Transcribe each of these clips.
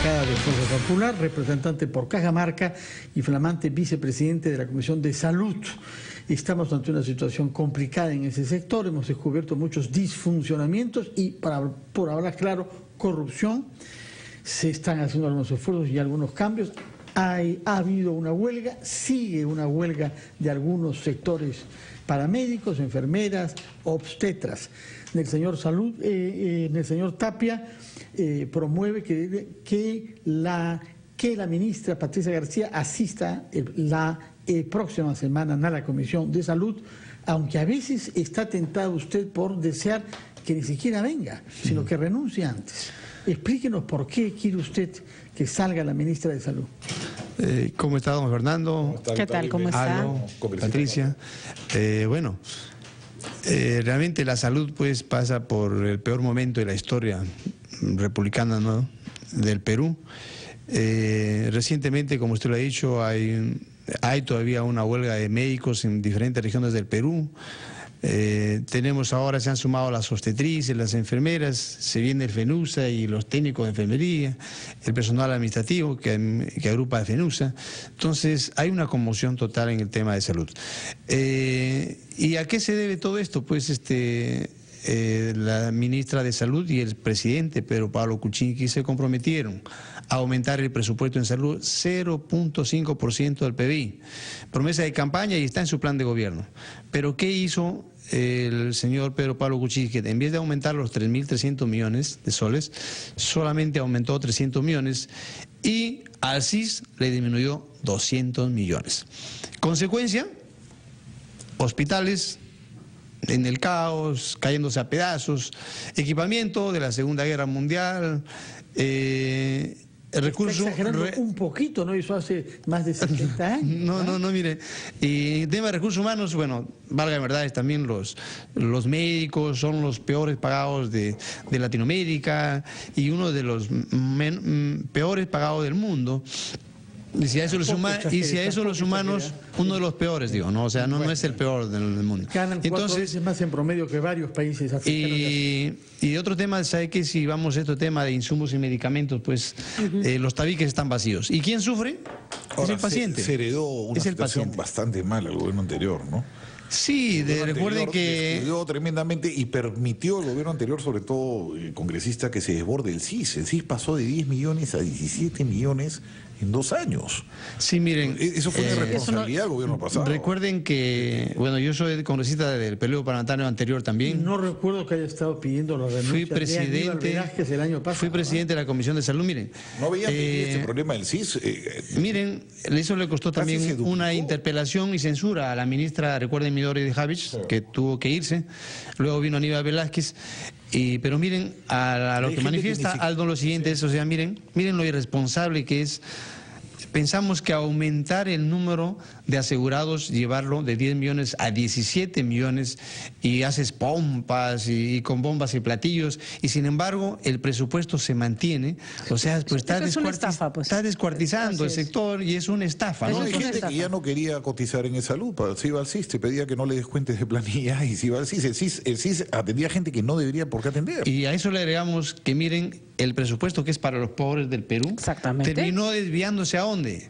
bancada de Fuerza Popular, representante por Cajamarca y flamante vicepresidente de la Comisión de Salud. Estamos ante una situación complicada en ese sector, hemos descubierto muchos disfuncionamientos y, por hablar claro, corrupción. Se están haciendo algunos esfuerzos y algunos cambios. Ha habido una huelga, sigue una huelga de algunos sectores paramédicos, enfermeras, obstetras. El señor Tapia promueve que la ministra Patricia García asista la próxima semana a la Comisión de Salud, aunque a veces está tentado usted por desear que ni siquiera venga, sino que renuncie antes. Explíquenos por qué quiere usted que salga la ministra de Salud. ¿Cómo está, don Fernando? ¿Qué tal? ¿Cómo está? Patricia. Realmente la salud pues pasa por el peor momento de la historia republicana, ¿no?, del Perú. Recientemente, como usted lo ha dicho, hay todavía una huelga de médicos en diferentes regiones del Perú. Tenemos ahora, se han sumado las obstetrices, las enfermeras, se viene el FENUSA y los técnicos de enfermería, el personal administrativo que agrupa a FENUSA. Entonces hay una conmoción total en el tema de salud. ¿Y a qué se debe todo esto? Pues la ministra de Salud y el presidente Pedro Pablo Kuczynski se comprometieron a aumentar el presupuesto en salud 0.5% del PBI. Promesa de campaña y está en su plan de gobierno. Pero ¿qué hizo el señor Pedro Pablo Kuczynski? En vez de aumentar los 3.300 millones de soles, solamente aumentó 300 millones y al CIS le disminuyó 200 millones. Consecuencia, hospitales en el caos, cayéndose a pedazos, equipamiento de la Segunda Guerra Mundial, recurso... Está exagerando un poquito, ¿no? Eso hace más de 70 años. No, mire. Y tema de recursos humanos, bueno, valga la verdad, es también los médicos son los peores pagados de Latinoamérica y uno de los peores pagados del mundo. Y si a eso los humanos, uno de los peores, digo, ¿no? O sea, no es el peor del mundo. Ganan 4 veces más en promedio que varios países africanos. Y otro tema, ¿sabe qué? Si vamos a este tema de insumos y medicamentos, pues los tabiques están vacíos. ¿Y quién sufre? Ahora, es el paciente. Se heredó una situación bastante mala al gobierno anterior, ¿no? Sí, recuerden que... Descuidó tremendamente y permitió el gobierno anterior, sobre todo el congresista, que se desborde el CIS. El CIS pasó de 10 millones a 17 millones en 2 años. Sí, miren... Eso fue una responsabilidad del gobierno pasado. Recuerden que, bueno, yo soy congresista del periodo parlamentario anterior también. No recuerdo que haya estado pidiendo la renuncia de Aníbal Velázquez el año pasado. Fui presidente de la Comisión de Salud, miren. ¿No veían este problema del CIS? Miren, eso le costó también una interpelación y censura a la ministra, recuerden, Midori de Javich, que tuvo que irse. Luego vino Aníbal Velázquez. Pero miren, a lo que manifiesta Aldo lo siguiente, o sea, miren lo irresponsable que es. Pensamos que aumentar el número de asegurados, llevarlo de 10 millones a 17 millones y haces pompas y con bombas y platillos y sin embargo el presupuesto se mantiene, o sea, pues está descuartizando el sector y es una estafa, ¿no? Hay gente que ya no quería cotizar en el salud, se iba al CIS, te pedía que no le descuentes de planilla y se iba al CIS. El CIS atendía a gente que no debería por qué atender. Y a eso le agregamos que miren el presupuesto que es para los pobres del Perú, terminó desviándose ¿a dónde?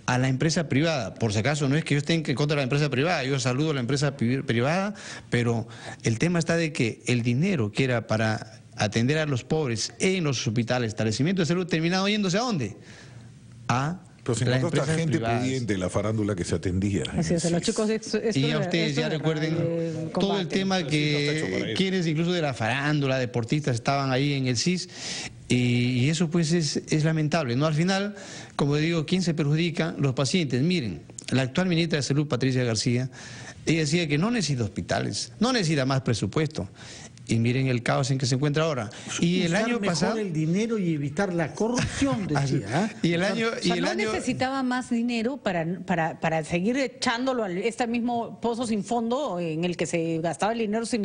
A la empresa privada. Por si acaso, no es que yo esté en contra de la empresa privada, yo saludo a la empresa privada, pero el tema está de que el dinero que era para atender a los pobres en los hospitales, establecimientos de salud, terminado yéndose ¿a dónde? A pero se encontró esta gente pudiente, la farándula que se atendía. Así es, los chicos... y a ustedes ya recuerden todo el tema que quienes incluso de la farándula, deportistas estaban ahí en el CIS y eso pues es lamentable, ¿no? Al final, como digo, ¿quién se perjudica? Los pacientes. Miren, la actual ministra de Salud, Patricia García, ella decía que no necesita hospitales, no necesita más presupuesto. Y miren el caos en que se encuentra ahora. Y el año pasado el dinero y evitar la corrupción, decía. No necesitaba más dinero para seguir echándolo a este mismo pozo sin fondo en el que se gastaba el dinero sin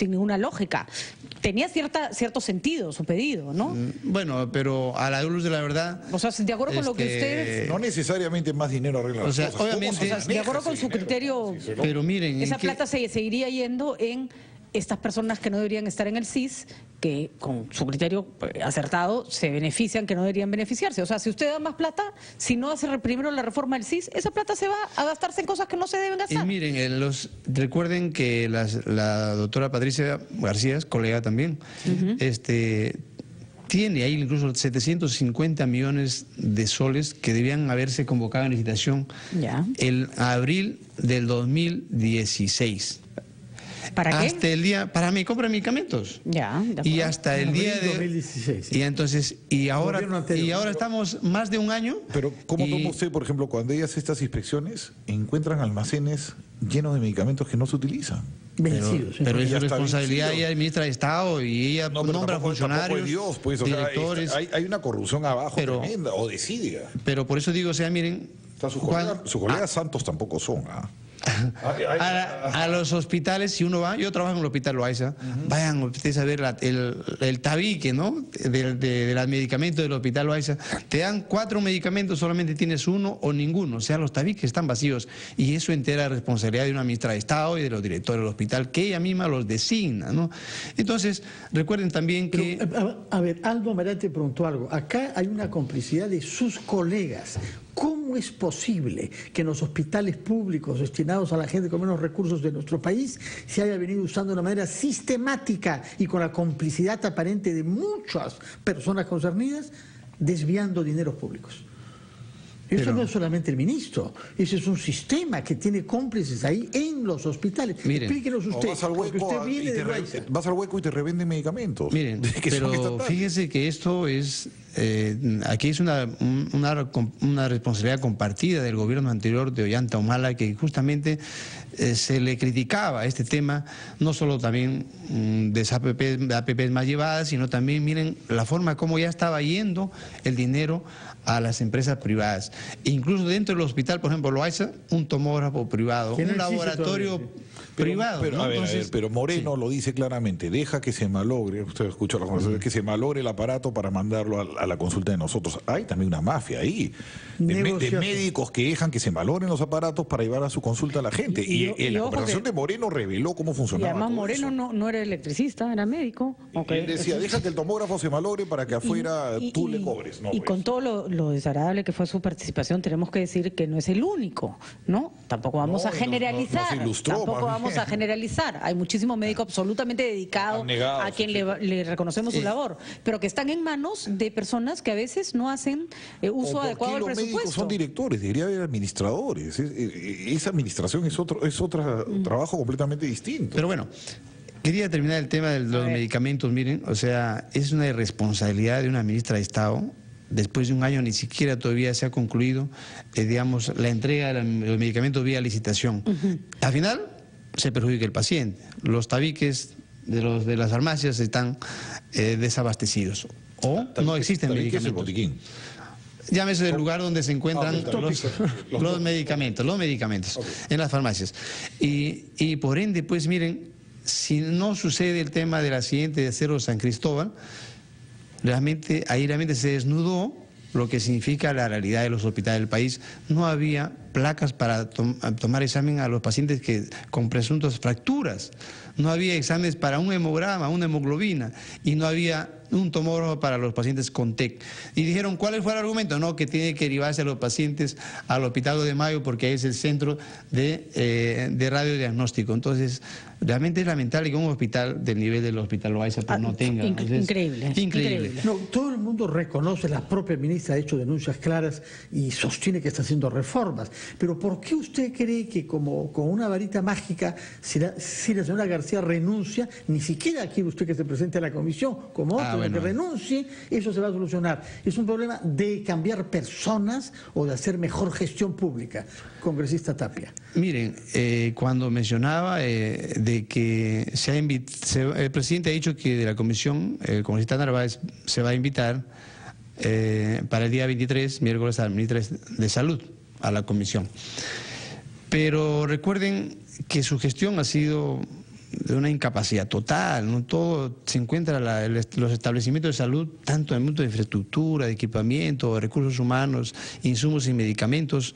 ninguna lógica. Tenía cierto sentido su pedido, ¿no? Bueno, pero a la luz de la verdad... O sea, de acuerdo con lo que ustedes... No necesariamente más dinero arregla las cosas. Obviamente... de acuerdo con su criterio... Pero miren... Esa plata se seguiría yendo en estas personas que no deberían estar en el CIS, que con su criterio acertado se benefician que no deberían beneficiarse. O sea, si usted da más plata, si no hace primero la reforma del CIS, esa plata se va a gastarse en cosas que no se deben gastar. Y miren, recuerden que la doctora Patricia García, colega también, tiene ahí incluso 750 millones de soles que debían haberse convocado en licitación en abril del 2016. ¿Para qué? Hasta el día, para mi compra de medicamentos. Y hasta el día de 2016. Y entonces, y ahora estamos más de un año. Pero ¿cómo toma usted, por ejemplo, cuando ella hace estas inspecciones, encuentran almacenes llenos de medicamentos que no se utilizan? Vencidos. Pero es responsabilidad ella es ministra de Estado y ella nombra funcionarios, Dios, pues, o directores. Sea, hay una corrupción abajo tremenda, o desidia. Pero por eso digo, o sea, miren... O sea, sus colegas santos tampoco son, a los hospitales, si uno va, yo trabajo en el hospital Loaiza, vayan ustedes a ver el tabique, ¿no? Del medicamento del hospital Loaiza. Te dan 4 medicamentos, solamente tienes uno o ninguno. O sea, los tabiques están vacíos. Y eso entera responsabilidad de una ministra de Estado y de los directores del hospital, que ella misma los designa, ¿no? Entonces, recuerden también que... Pero, a ver, Aldo Amarante preguntó algo. Acá hay una complicidad de sus colegas. ¿Cómo es posible que en los hospitales públicos destinados a la gente con menos recursos de nuestro país se haya venido usando de una manera sistemática y con la complicidad aparente de muchas personas concernidas, desviando dineros públicos? Eso no es solamente el ministro, ese es un sistema que tiene cómplices ahí en los hospitales. Miren, explíquenos usted, vas al hueco y te revenden medicamentos. Miren, pero fíjese que esto es... aquí es una responsabilidad compartida del gobierno anterior de Ollanta Humala, que justamente se le criticaba este tema, no solo también de APPs más llevadas, sino también, miren, la forma como ya estaba yendo el dinero a las empresas privadas. Incluso dentro del hospital, por ejemplo, Loaiza, un tomógrafo privado, un laboratorio privado. Pero, ¿no? pero Moreno lo dice claramente, deja que se malogre, usted escucha la conversación, que se malogre el aparato para mandarlo a la consulta de nosotros. Hay también una mafia ahí, de médicos que dejan que se malogren los aparatos para llevar a su consulta a la gente. Y la conversación de Moreno reveló cómo funcionaba. Y además Moreno no era electricista, era médico. Él decía, deja que el tomógrafo se malogre para que afuera tú le cobres. Y con todo lo desagradable que fue su participación, tenemos que decir que no es el único, ¿no? Tampoco vamos a generalizar. Tampoco vamos a generalizar. Hay muchísimos médicos absolutamente dedicados a quien le reconocemos su labor, pero que están en manos de personas que a veces no hacen uso adecuado del presupuesto. Los médicos son directores, debería haber administradores. Esa administración es otro trabajo completamente distinto. Pero bueno, quería terminar el tema de los medicamentos. Miren, o sea, es una irresponsabilidad de una ministra de Estado. Después de un año ni siquiera todavía se ha concluido, digamos, la entrega de los medicamentos vía licitación. Al final se perjudica el paciente. Los tabiques de las farmacias están desabastecidos o no existen medicamentos. Es el botiquín. Llámese el lugar donde se encuentran los medicamentos en las farmacias. Y por ende, pues miren, si no sucede el tema del accidente de Cerro San Cristóbal, ahí realmente se desnudó lo que significa la realidad de los hospitales del país. No había placas para tomar examen a los pacientes con presuntas fracturas. No había exámenes para un hemograma, una hemoglobina, y no había un tomógrafo para los pacientes con TEC. Y dijeron, ¿cuál fue el argumento? No, que tiene que derivarse a los pacientes al Hospital de Mayo porque es el centro de radiodiagnóstico. Entonces, realmente es lamentable que un hospital del nivel del Hospital Loaiza no tenga. Increíble. No, todo el mundo reconoce, la propia ministra ha hecho denuncias claras y sostiene que está haciendo reformas. Pero ¿por qué usted cree que como con una varita mágica, si la señora García renuncia, ni siquiera quiere usted que se presente a la comisión como otro, que renuncie, eso se va a solucionar? Es un problema de cambiar personas o de hacer mejor gestión pública. Congresista Tapia. Miren, cuando mencionaba de que el presidente ha dicho que de la comisión, el congresista Narváez se va a invitar para el día 23, miércoles al ministro de Salud, a la comisión. Pero recuerden que su gestión ha sido una incapacidad total, ¿no? Todo se encuentra, los establecimientos de salud, tanto en el mundo de infraestructura, de equipamiento, de recursos humanos, insumos y medicamentos,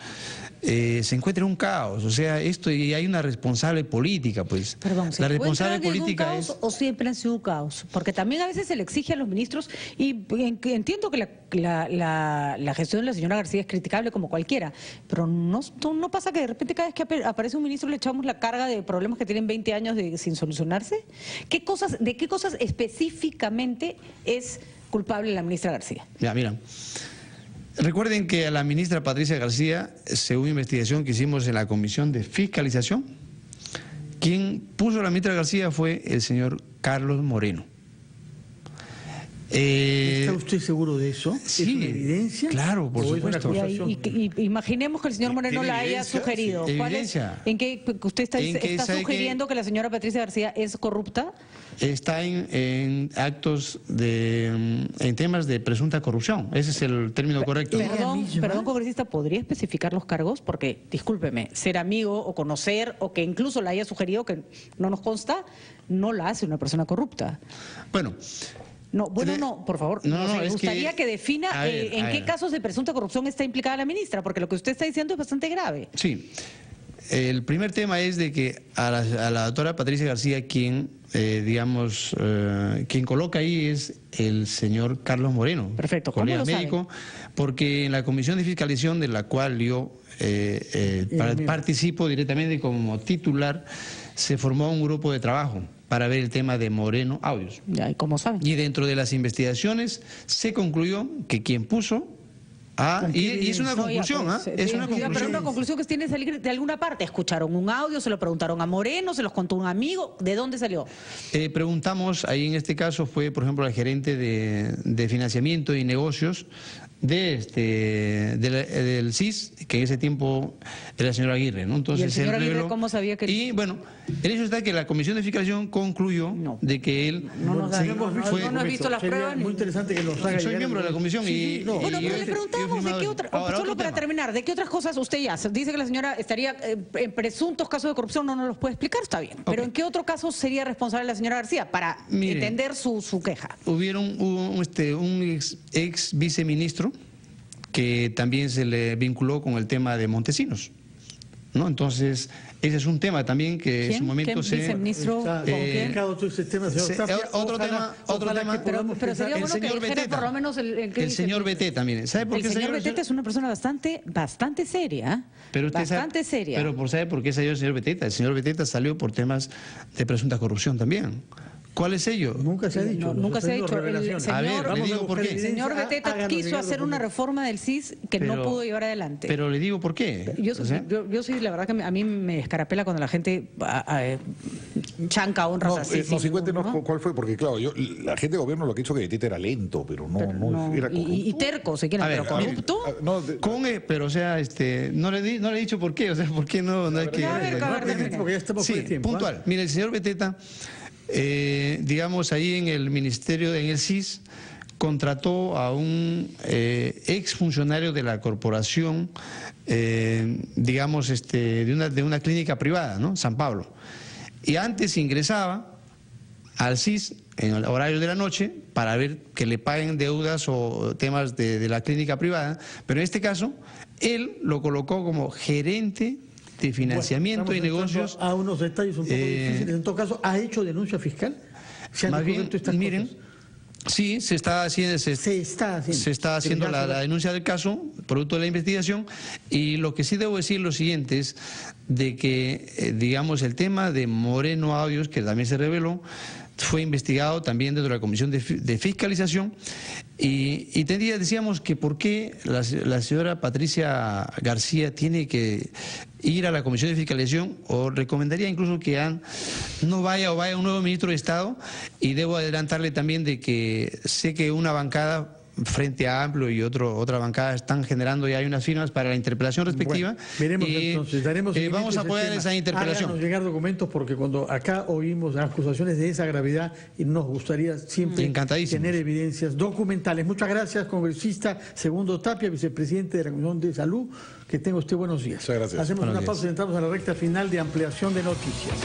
se encuentra en un caos. O sea, esto, y hay una responsable política, pues. Perdón, la responsable política caos, es... ¿O siempre ha sido un caos? Porque también a veces se le exige a los ministros, y entiendo que la gestión de la señora García es criticable como cualquiera, pero no pasa que de repente cada vez que aparece un ministro le echamos la carga de problemas que tienen 20 años sin solucionarse. ¿De qué cosas específicamente es culpable la ministra García? Ya, mira. Recuerden que a la ministra Patricia García, según investigación que hicimos en la Comisión de Fiscalización, quien puso a la ministra García fue el señor Carlos Moreno. ¿Está usted seguro de eso? Sí, ¿Es una evidencia? Claro, por supuesto. Y imaginemos que el señor Moreno la haya sugerido. Sí. ¿En qué usted está sugiriendo que la señora Patricia García es corrupta? Está en actos en temas de presunta corrupción. Ese es el término correcto. Perdón, congresista, ¿podría especificar los cargos? Porque, discúlpeme, ser amigo o conocer o que incluso la haya sugerido, que no nos consta, no la hace una persona corrupta. Bueno. No, por favor. Me gustaría que defina en qué casos de presunta corrupción está implicada la ministra, porque lo que usted está diciendo es bastante grave. Sí. El primer tema es de que a la doctora Patricia García, quien coloca ahí es el señor Carlos Moreno. Perfecto. ¿Cómo colega lo médico, sabe? Porque en la comisión de fiscalización de la cual yo participo directamente como titular, se formó un grupo de trabajo para ver el tema de Moreno Audios. Ya, ¿y cómo saben? Y dentro de las investigaciones se concluyó que quien puso y es una conclusión, es una conclusión. Pero una conclusión que tiene que salir de alguna parte. Escucharon un audio, se lo preguntaron a Moreno, se los contó un amigo. ¿De dónde salió? Preguntamos, ahí en este caso fue, por ejemplo, la gerente de financiamiento y negocios del CIS, que en ese tiempo era el señor Aguirre, ¿no? Entonces, ¿y el señor Aguirre cómo sabía que...? Y bueno, el hecho está que la comisión de fiscalización concluyó de que él... No he visto las pruebas. Muy interesante que nos haga. Soy miembro de la comisión Bueno, pero le preguntamos de qué otra... Solo para terminar, ¿de qué otras cosas usted ya dice que la señora estaría en presuntos casos de corrupción? No nos los puede explicar, está bien. Pero ¿en qué otro caso sería responsable la señora García para entender su queja? Hubo un ex viceministro que también se le vinculó con el tema de Montesinos, ¿no? Entonces, ese es un tema también que en su momento se... ¿Viceministro? Otro tema. Pero sería bueno que dijera por lo menos el señor Beteta, mire. ¿Sabe por qué el señor Beteta es una persona bastante seria? Pero usted seria. Pero ¿sabe por qué salió el señor Beteta? El señor Beteta salió por temas de presunta corrupción también. ¿Cuál es ello? Nunca se ha dicho. Nunca se ha dicho. El señor Beteta quiso hacer una reforma del CIS que no pudo llevar adelante. Pero le digo por qué. Yo sí, la verdad que a mí me escarapela cuando la gente chanca honras así. Cuéntenos cuál fue, porque claro, la gente de gobierno lo que ha dicho que Beteta era lento, pero no era corrupto. Y terco, si quieren, pero corrupto. Pero o sea, no le he dicho por qué, o sea, por qué no hay que... Porque ya estamos por el tiempo. Puntual. Mire, el señor Beteta... digamos, ahí en el ministerio, en el CIS, contrató a un exfuncionario de la corporación, digamos, de una clínica privada, ¿no? San Pablo. Y antes ingresaba al CIS en el horario de la noche para ver que le paguen deudas o temas de la clínica privada, pero en este caso, él lo colocó como gerente de financiamiento y negocios. A unos detalles un poco difíciles. En todo caso, ¿ha hecho denuncia fiscal? Más bien, miren, sí, se está haciendo la denuncia del caso, producto de la investigación, y lo que sí debo decir lo siguiente es de que, digamos, el tema de Moreno Audios, que también se reveló, fue investigado también dentro de la Comisión de Fiscalización y decíamos que por qué la señora Patricia García tiene que ir a la Comisión de Fiscalización, o recomendaría incluso que no vaya un nuevo ministro de Estado. Y debo adelantarle también de que sé que una bancada Frente Amplio y otra bancada están generando ya hay unas firmas para la interpelación respectiva. Bueno, veremos entonces, daremos vamos a apoyar esa interpelación. Háganos llegar documentos, porque cuando acá oímos acusaciones de esa gravedad, y nos gustaría siempre tener evidencias documentales. Muchas gracias, congresista Segundo Tapia, vicepresidente de la Comisión de Salud. Que tenga usted buenos días. Muchas gracias. Hacemos una pausa y entramos a la recta final de ampliación de noticias.